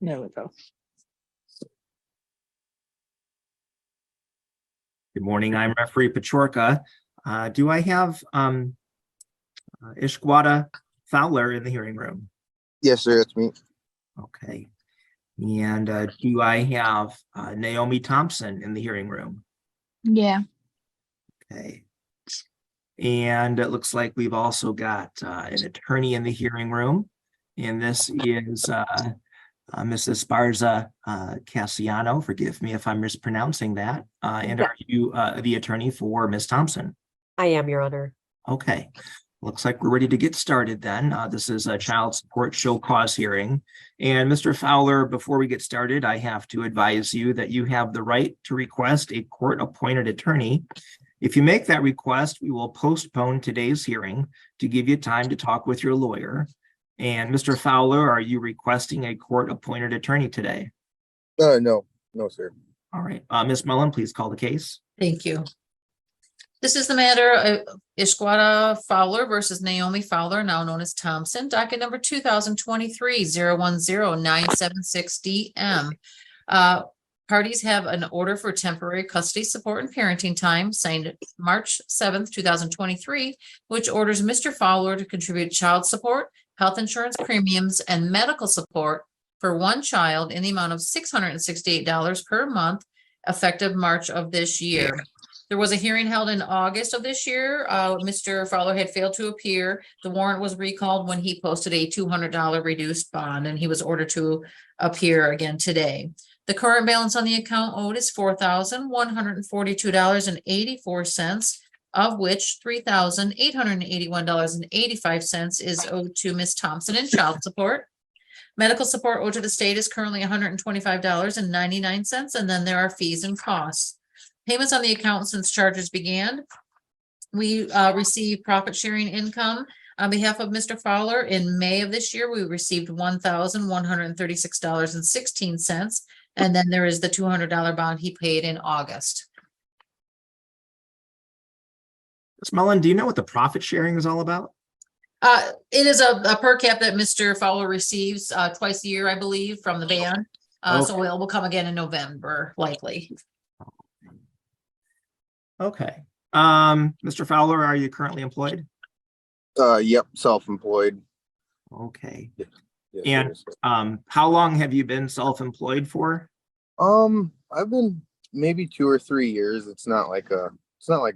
There we go. Good morning, I'm referee Pachorka. Do I have Ishkwata Fowler in the hearing room? Yes, sir, that's me. Okay. And do I have Naomi Thompson in the hearing room? Yeah. Okay. And it looks like we've also got an attorney in the hearing room. And this is Mrs. Sparza Cassiano. Forgive me if I'm mispronouncing that. And Yeah. are you the attorney for Ms. Thompson? I am, Your Honor. Okay. Looks like we're ready to get started then. This is a child support show cause hearing. And Mr. Fowler, before we get started, I have to advise you that you have the right to request a court-appointed attorney. If you make that request, we will postpone today's hearing to give you time to talk with your lawyer. And Mr. Fowler, are you requesting a court-appointed attorney today? No, sir. All right. Ms. Mullen, please call the case. Thank you. This is the matter of Ishkwata Fowler versus Naomi Fowler, now known as Thompson, docket number 2023-010-976 DM. Parties have an order for temporary custody support and parenting time signed March 7th, 2023, which orders Mr. Fowler to contribute child support, health insurance premiums, and medical support for one child in the amount of $668 per month, effective March of this year. There was a hearing held in August of this year. Mr. Fowler had failed to appear. The warrant was recalled when he posted a $200 reduced bond, and he was ordered to appear again today. The current balance on the account owed is $4,142.84, of which $3,881.85 is owed to Ms. Thompson in child support. Medical support owed to the state is currently $125.99, and then there are fees and costs. Payments on the account since charges began. We received profit sharing income on behalf of Mr. Fowler. In May of this year, we received $1,136.16. And then there is the $200 bond he paid in August. Ms. Mullen, do you know what the profit sharing is all about? It is a per cap that Mr. Fowler receives twice a year, I believe, from the band. So it will come again in November, likely. Okay. Mr. Fowler, are you currently employed? Yep, self-employed. Okay. Yes, And sir. how long have you been self-employed for? I've been maybe 2 or 3 years. It's not like a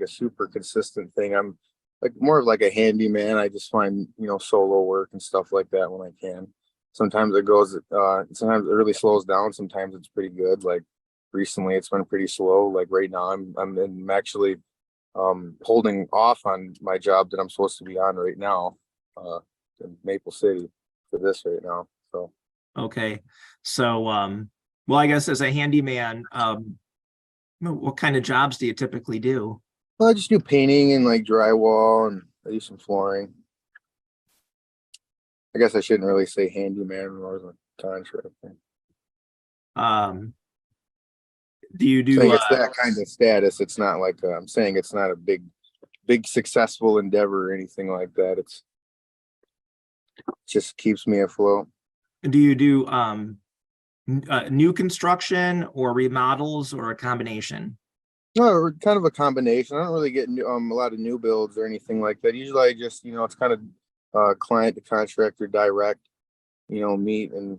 super consistent thing. I'm like more of like a handyman. I just find, solo work and stuff like that when I can. Sometimes sometimes it really slows down. Sometimes it's pretty good. Like recently it's been pretty slow. Like right now I'm actually holding off on my job that I'm supposed to be on right now in Maple City for this right now. So Okay. So well, I guess as a handyman, what kind of jobs do you typically do? I just do painting and like drywall, and I do some flooring. I guess I shouldn't really say handyman or the contractor. Do you do Saying it's that kind of status. It's not like I'm saying it's not a big successful endeavor or anything like that. It just keeps me afloat. do you do new construction or remodels or a combination? No, kind of a combination. I don't really get a lot of new builds or anything like that. Usually I just, it's kind of client to contractor direct, meet and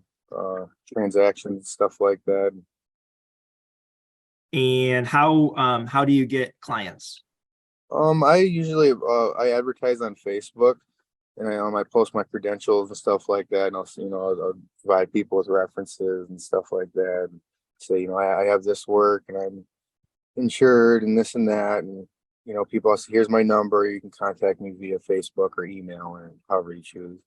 transactions, stuff like that. And how do you get clients? I usually I advertise on Facebook, and I post my credentials and stuff like that, and I'll provide people with references and stuff like that, and say I have this work and I'm insured and this and that, and people say here's my number, you can contact me via Facebook or email or however you choose.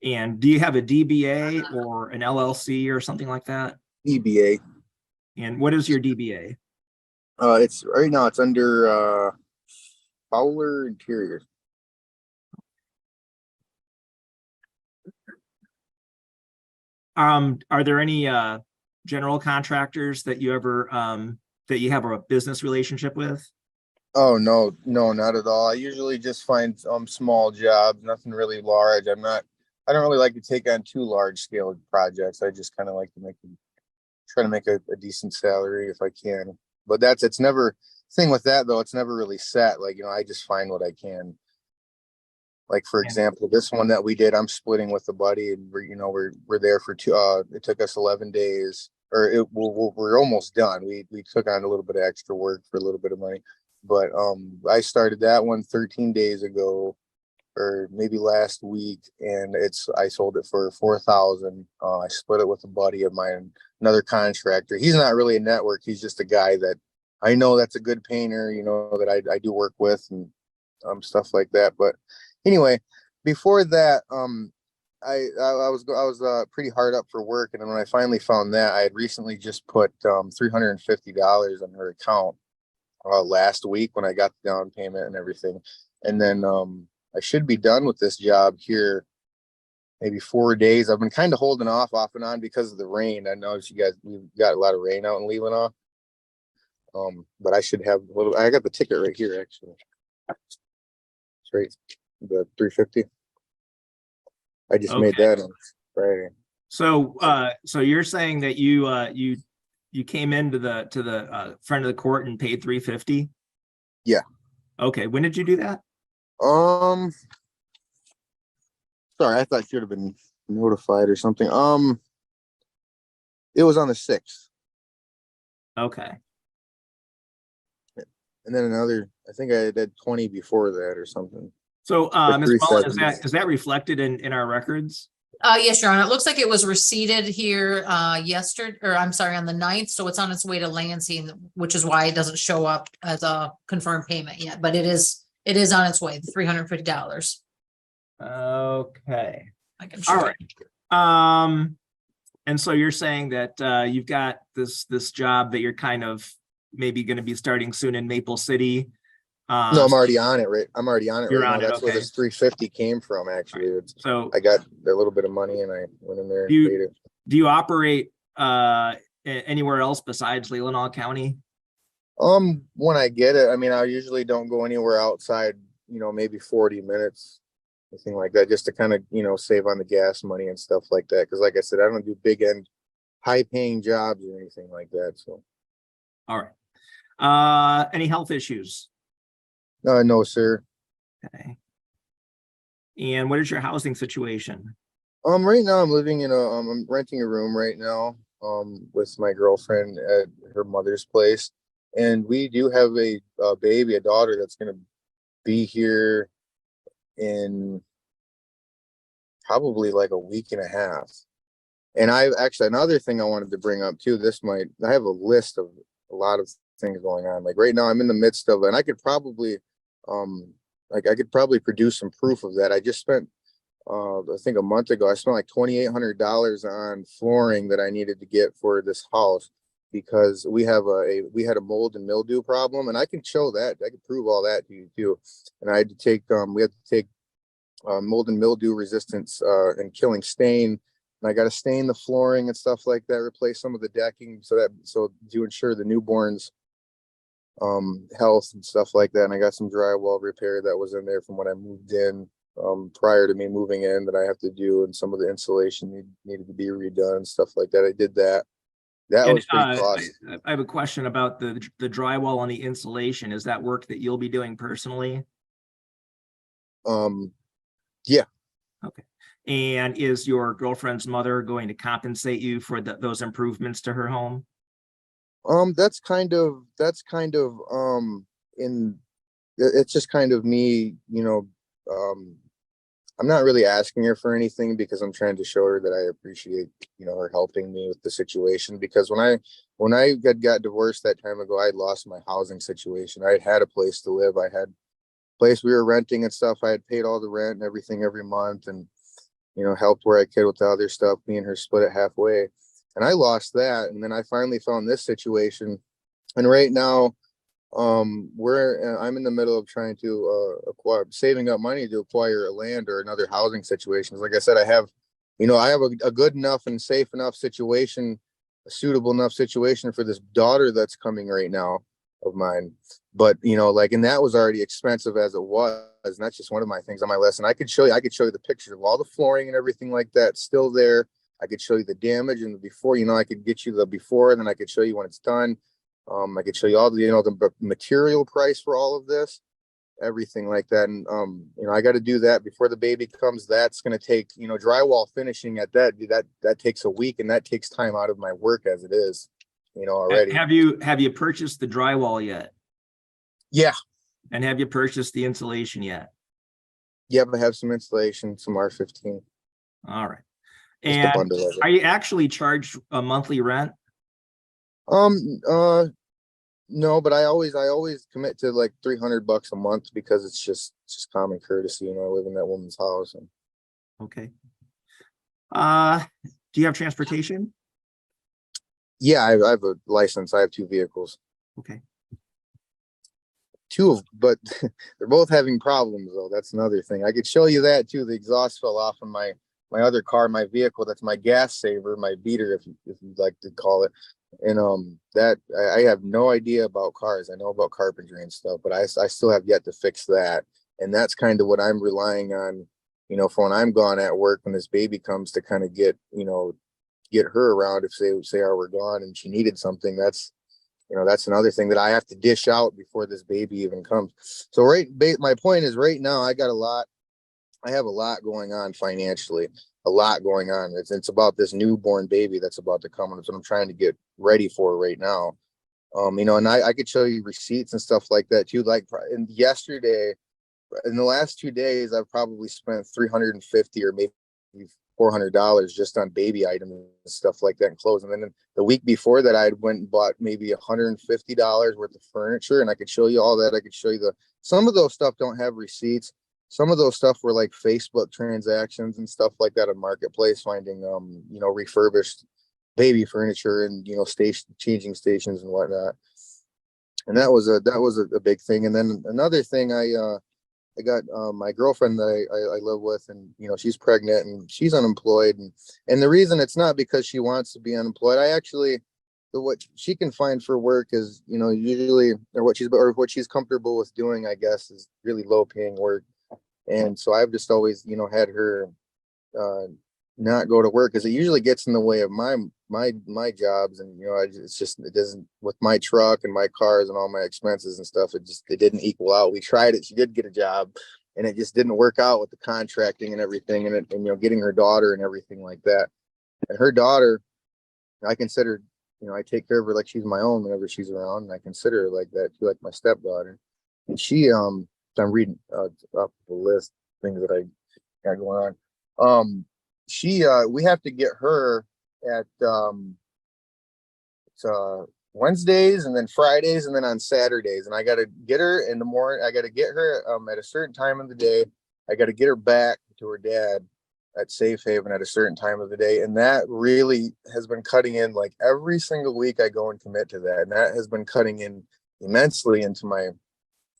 And do you have a DBA or an LLC or something like that? DBA. And what is your DBA? It's right now it's under Fowler Interiors. Are there any general contractors that you ever that you have a business relationship with? Oh, no, not at all. I usually just find small jobs, nothing really large. I don't really like to take on too large scale projects. I just kind of like to try to make a decent salary if I can. But it's never, thing with that though, it's never really set. Like, I just find what I can. Like, for example, this one that we did, I'm splitting with a buddy, and we're there for it took us 11 days, or we're almost done. We took on a little bit of extra work for a little bit of money, but I started that one 13 days ago, or maybe last week, and I sold it for 4,000. I split it with a buddy of mine, another contractor. He's not really a network. He's just a guy that I know that's a good painter, that I do work with, and stuff like that. But anyway, before that, I was pretty hard up for work, and then when I finally found that, I had recently just put $350 on her account last week when I got the down payment and everything, and then I should be done with this job here maybe 4 days. I've been kind of holding off and on because of the rain. I know we've got a lot of rain out in Leelanau. But I should have I got the ticket right here, actually. It's right, the 350. I just made that on Friday. So you're saying that you came into the front of the court and paid 350? Yeah. Okay. When did you do that? Sorry, I thought you would have been notified or something. It was on the 6th. Okay. And then I think I did 20 before that or something. So, Ms. Mullen, is 370. that reflected in our records? Yes, Your Honor. It looks like it was receipted here yesterday, or I'm sorry, on the 9th. So it's on its way to Lansing, which is why it doesn't show up as a confirmed payment yet. But it is on its way, the $350. Okay. I can show All it. right. And so you're saying that you've got this job that you're kind of maybe going to be starting soon in Maple City. No, I'm already on it, right? I'm already on it You're right on now. it, That's where okay. this 350 came from, actually. So I got a little bit of money and I went in there and paid it. do you operate anywhere else besides Leelanau County? When I get it, I mean, I usually don't go anywhere outside, maybe 40 minutes, anything like that, just to kind of, save on the gas money and stuff like that. Because like I said, I don't do big end, high paying jobs or anything like that. So. All right. Any health issues? No, sir. Okay. And what is your housing situation? Right now I'm living in I'm renting a room right now, with my girlfriend at her mother's place. And we do have a baby, a daughter that's going to be here in probably like a week and a half. And another thing I wanted to bring up too, I have a list of a lot of things going on. Like right now I'm in the midst of, and I could probably, produce some proof of that. I just spent, I think a month ago, I spent like $2,800 on flooring that I needed to get for this house because we had a mold and mildew problem, and I can show that. I can prove all that to you too. And we had to take mold and mildew resistance and killing stain. And I got to stain the flooring and stuff like that, replace some of the decking so to ensure the newborns health and stuff like that. And I got some drywall repair that was in there from when I moved in prior to me moving in that I have to do, and some of the insulation needed to be redone and stuff like that. I did that. That was pretty costly. I have a question about the drywall on the insulation. Is that work that you'll be doing personally? Yeah. Okay. And is your girlfriend's mother going to compensate you for those improvements to her home? That's kind of it's just kind of me, I'm not really asking her for anything because I'm trying to show her that I appreciate, her helping me with the situation. Because when I got divorced that time ago, I lost my housing situation. I had a place to live. I had a place we were renting and stuff. I had paid all the rent and everything every month, and helped where I could with the other stuff. Me and her split it halfway, and I lost that. And then I finally found this situation, and right now I'm in the middle of trying to saving up money to acquire a land or another housing situation. Like I said, I have you know, I have a good enough and safe enough situation, a suitable enough situation for this daughter that's coming right now of mine. But, you know, like, and that was already expensive as it was. And that's just one of my things on my list. And I could show you the picture of all the flooring and everything like that still there. I could show you the damage and the before, you know, I could get you the before, and then I could show you when it's done. I could show you all the, you know, the material price for all of this, everything like that. And, you know, I got to do that before the baby comes. That's going to take, you know, drywall finishing at that takes a week, and that takes time out of my work as it is, you know, already. Have you purchased the drywall yet? Yeah. And have you purchased the insulation yet? Yeah, but I have some insulation, some R15. All right. Just a And bundle of it. are you actually charged a monthly rent? No, but I always commit to like $300 a month because it's just common courtesy. You know, I live in that woman's house. And Okay. Do you have transportation? yeah, I have a license. I have 2 vehicles. Okay. But they're both having problems though. That's another thing. I could show you that too. The exhaust fell off on my other car, my vehicle. That's my gas saver, my beater, if you'd like to call it. And that I have no idea about cars. I know about carpentry and stuff, but I still have yet to fix that. And that's kind of what I'm relying on, you know, for when I'm gone at work, when this baby comes, to kind of get her around. If say we're gone and she needed something, that's, you know, that's another thing that I have to dish out before this baby even comes. So my point is, right now I have a lot going on financially, a lot going on. It's about this newborn baby that's about to come, and it's what I'm trying to get ready for right now. You know, and I could show you receipts and stuff like that too. Like, and yesterday, in the last 2 days, I've probably spent $350 or maybe $400 just on baby items and stuff like that, and clothes. And then the week before that, I went and bought maybe $150 worth of furniture, and I could show you all that. I could show you some of those stuff don't have receipts. Some of those stuff were like Facebook transactions and stuff like that on Marketplace, finding you know, refurbished baby furniture and, you know, changing stations and whatnot. And that was a big thing. And then another thing, I got my girlfriend that I live with, and, you know, she's pregnant and she's unemployed, and the reason it's not because she wants to be unemployed. What she can find for work is, you know, usually, or what she's comfortable with doing, I guess, is really low paying work. And so I've just always, you know, had her not go to work, because it usually gets in the way of my jobs. And, you know, it doesn't, with my truck and my cars and all my expenses and stuff, it didn't equal out. We tried it. She did get a job, and it just didn't work out with the contracting and everything, and you know, getting her daughter and everything like that. And her daughter, I consider, you know, I take care of her like she's my own whenever she's around, and I consider her like that too, like my stepdaughter. And she, I'm reading up the list of things that I got going on. We have to get her at Wednesdays, and then Fridays, and then on Saturdays. And I got to get her in the morning. I got to get her at a certain time of the day. I got to get her back to her dad at Safe Haven at a certain time of the day. And that really has been cutting in. Like, every single week I go and commit to that. And that has been cutting in immensely into my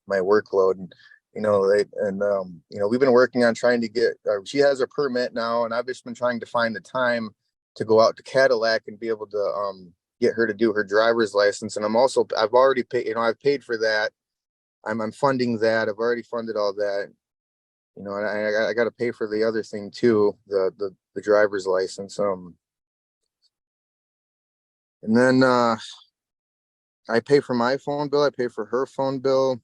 workload. And, you know, you know, we've been working on trying to get, she has a permit now, and I've just been trying to find the time to go out to Cadillac and be able to get her to do her driver's license. And I've already paid, you know, I've paid for that. I'm funding that. I've already funded all that, you know, and I got to pay for the other thing too, the driver's license. And then I pay for my phone bill. I pay for her phone bill.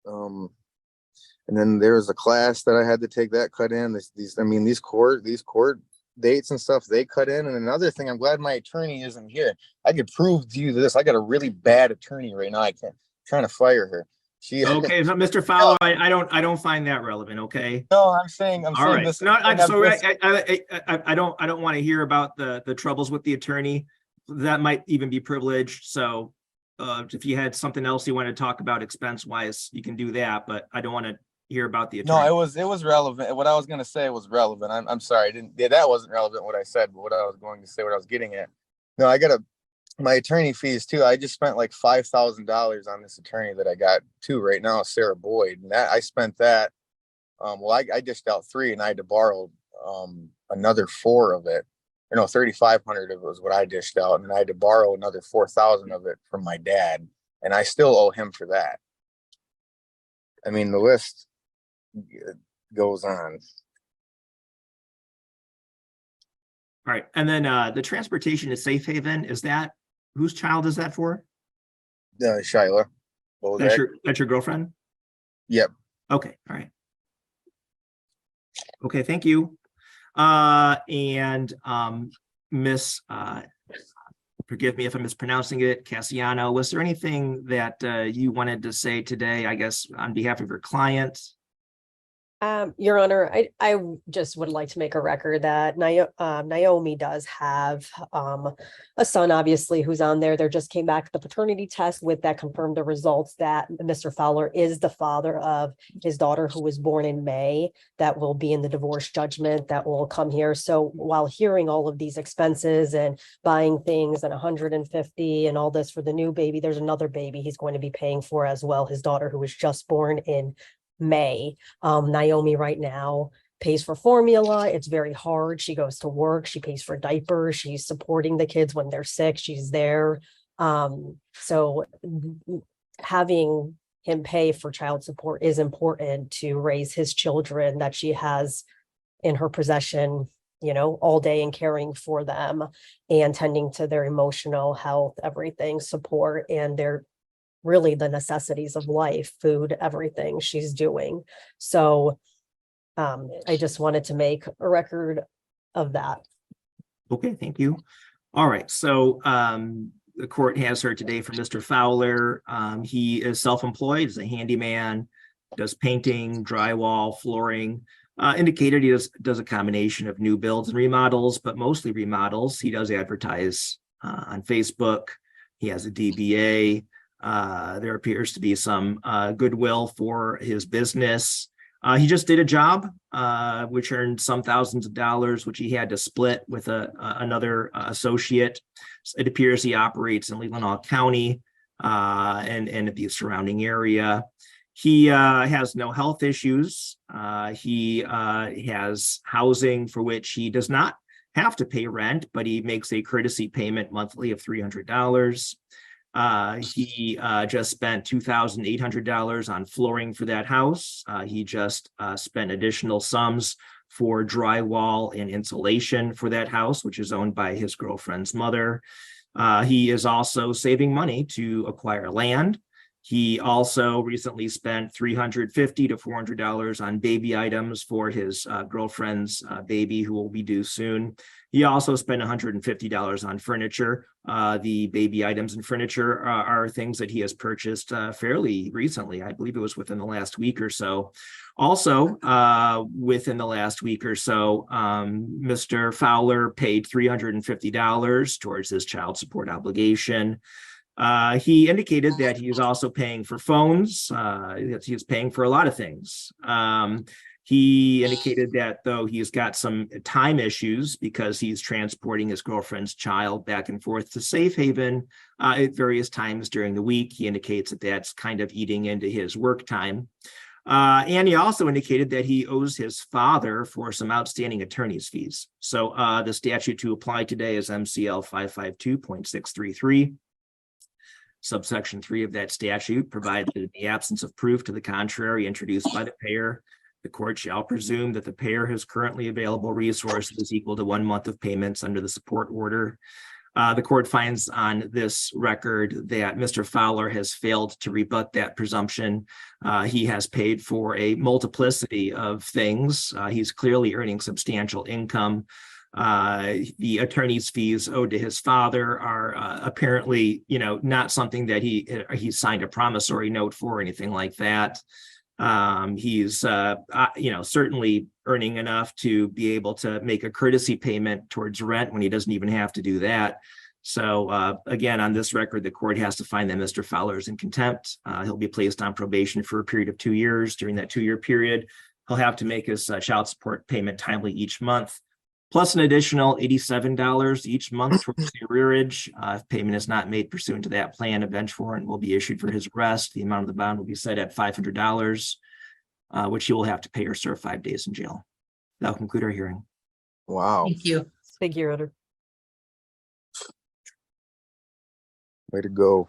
And then there was a class that I had to take that cut in. These court dates and stuff, they cut in. And another thing, I'm glad my attorney isn't here. I could prove to you this. I got a really bad attorney right now. I'm trying to fire her. Okay, so Mr. Fowler, I don't find that relevant. Okay. No, I'm saying this. No, I don't want to hear about the troubles with the attorney. That might even be privileged. So if you had something else you want to talk about expense wise, you can do that. But I don't want to hear about the attorney. No, it was relevant. What I was going to say was relevant. I'm sorry. That wasn't relevant what I said, but what I was going to say, what I was getting at. No, my attorney fees too. I just spent like $5,000 on this attorney that I got too right now, Sarah Boyd. And I spent that. Well, I dished out 3, and I had to borrow another 4 of it. Or no, 3,500 of it was what I dished out, and then I had to borrow another 4,000 of it from my dad, and I still owe him for that. I mean, the list goes on. All right, and then the transportation to Safe Haven, is that, whose child is that for? Shyla. That's your girlfriend? Yep. Okay, all right. Okay, thank you. And Miss, forgive me if I'm mispronouncing it, Cassiano, was there anything that you wanted to say today, I guess, on behalf of your client? Your Honor, I just would like to make a record that Naomi does have a son, obviously, who's on there. There just came back the paternity test with that confirmed the results that Mr. Fowler is the father of his daughter who was born in May. That will be in the divorce judgment that will come here. So while hearing all of these expenses and buying things and 150 and all this for the new baby, there's another baby he's going to be paying for as well. His daughter who was just born in May. Naomi right now pays for formula. It's very hard. She goes to work. She pays for diapers. She's supporting the kids when they're sick. She's there. So having him pay for child support is important to raise his children that she has in her possession, you know, all day and caring for them and tending to their emotional health, everything, support, and their really the necessities of life, food, everything she's doing. So I just wanted to make a record of that. Okay, thank you. All right, so the court has heard today from Mr. Fowler. He is self-employed, is a handyman, does painting, drywall, flooring. Indicated he does a combination of new builds and remodels, but mostly remodels. He does advertise on Facebook. He has a DBA. There appears to be some goodwill for his business. He just did a job which earned some thousands of dollars, which he had to split with another associate. It appears he operates in Leelanau County and the surrounding area. He has no health issues. He has housing for which he does not have to pay rent, but he makes a courtesy payment monthly of $300. He just spent $2,800 on flooring for that house. He just spent additional sums for drywall and insulation for that house, which is owned by his girlfriend's mother. He is also saving money to acquire land. He also recently spent $350 to $400 on baby items for his girlfriend's baby who will be due soon. He also spent $150 on furniture. The baby items and furniture are things that he has purchased fairly recently. I believe it was within the last week or so. Also, within the last week or so, Mr. Fowler paid $350 towards his child support obligation. He indicated that he is also paying for phones. He is paying for a lot of things. He indicated that though he's got some time issues because he's transporting his girlfriend's child back and forth to Safe Haven at various times during the week. He indicates that that's kind of eating into his work time. And he also indicated that he owes his father for some outstanding attorney's fees. So the statute to apply today is MCL 552.633. Subsection 3 of that statute provides that in the absence of proof to the contrary introduced by the payer, the court shall presume that the payer has currently available resources equal to 1 month of payments under the support order. The court finds on this record that Mr. Fowler has failed to rebut that presumption. He has paid for a multiplicity of things. He's clearly earning substantial income. The attorney's fees owed to his father are apparently, not something that he signed a promissory note for or anything like that. He's, certainly earning enough to be able to make a courtesy payment towards rent when he doesn't even have to do that. So again, on this record, the court has to find that Mr. Fowler is in contempt. He'll be placed on probation for a period of 2 years. During that 2-year period, he'll have to make his child support payment timely each month, plus an additional $87 each month towards the arrearage. If payment is not made pursuant to that plan, a bench warrant will be issued for his arrest. The amount of the bond will be set at $500, which he will have to pay or serve 5 days in jail. That'll conclude our hearing. Wow, Thank you. Thank you, Your Honor. way to go.